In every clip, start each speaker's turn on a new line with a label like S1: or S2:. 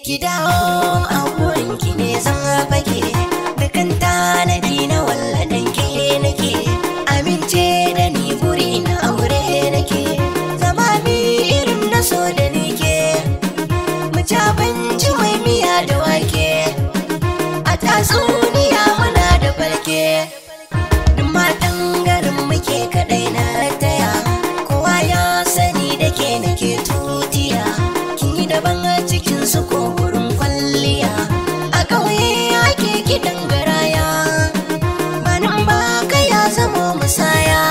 S1: ki dawo a wurin ki ne zan fake dukan tanadi na walladan ke nake amince da ni buri na aure nake zama mi irin na so da nake mu ci abinci mai miya da wake a tatsuniya muna da farke duk matan garin muke kadai na taya kowa ya sani da ke nake tutiya kin yi daban a cikin su ko wurin kwalliya a ƙauye ake kiɗan garaya banin ba ka ya zamo musaya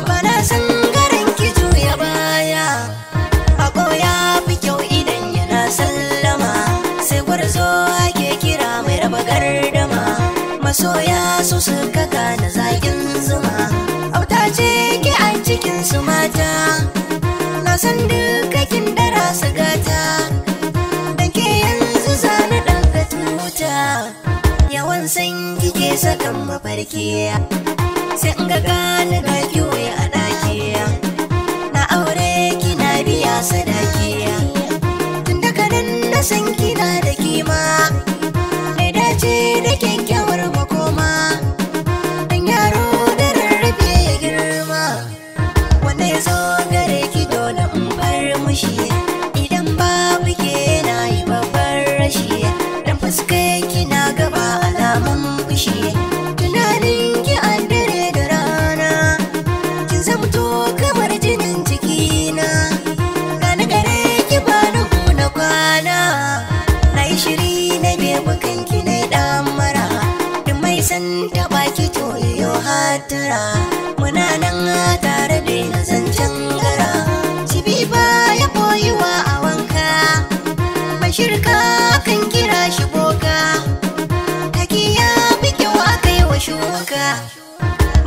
S1: bana san garin ki juya baya a ya fi kyau idan yana sallama sai gwarzo ake kira mai raba gardama masoya su suka gane zakin zuma auta ce ki a cikin su mata na san dukakin dara su gata dan ke yanzu zani daga tuta yawan san kike sakan mafarki sai in ga gane ga kiwe a daki na aure kina biya sadaki tun daga nan na san kina da kima mai dace da kyakkyawar makoma dan yaro da rarrafe ya girma wanda ya zo gare ki dole in bar mushi idan babu ke na yi babbar rashi dan fuskar kina gaba alamun fushi tunanin ki an dare da rana kin zamto kamar jinin jikina gani gare ki ba na kwana na yi shiri na bebu kanki na dan mara duk mai san taba ki to yo hatara muna nan tare da na zancen gara cibi ba ya boyuwa a wanka mai shirka kan kira shi boka taki ya fi kyau aka yi wa shuka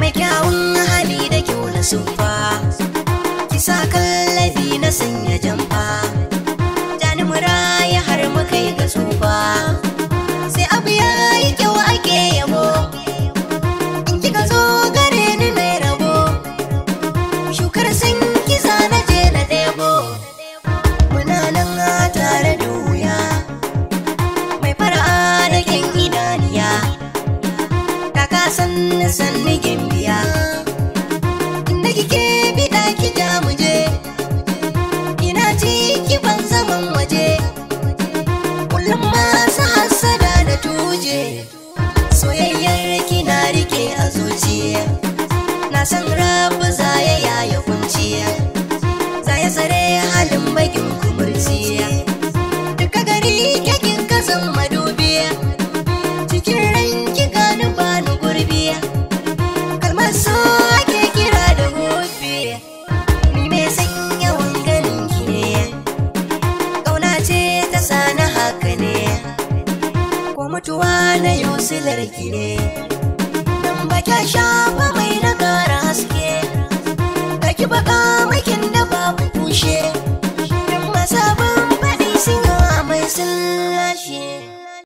S1: mai kyawun hali da kyau na sufa kisa kallabi na sanya jamfa jani muraya har muka yi ga tsufa sai abu ya yi kyau ake yabo in kika zo gare ni na rabo shukar san kisa na je na ɗebo muna nan tare da wuya mai fara'a da kyan idaniya kaka san sanni gimbiya inda kike bida ki ja muje ina ci ki ban zaman waje kullum masu hassada da tuje soyayyar kina rike a zuciya na san rabu zaya yaya kunciya zaya tsare halin bakin kumurciya duka gari kyakin kasan madubiya cikin ranki gani bani gurbiya kalmar so ake kira da gobe ni mai san yawan ganin ki ne ƙauna ce ta sani haka ne ko mutuwa na yau silar ki ne dan ba kya shafa mai na kara haske kaki baka mai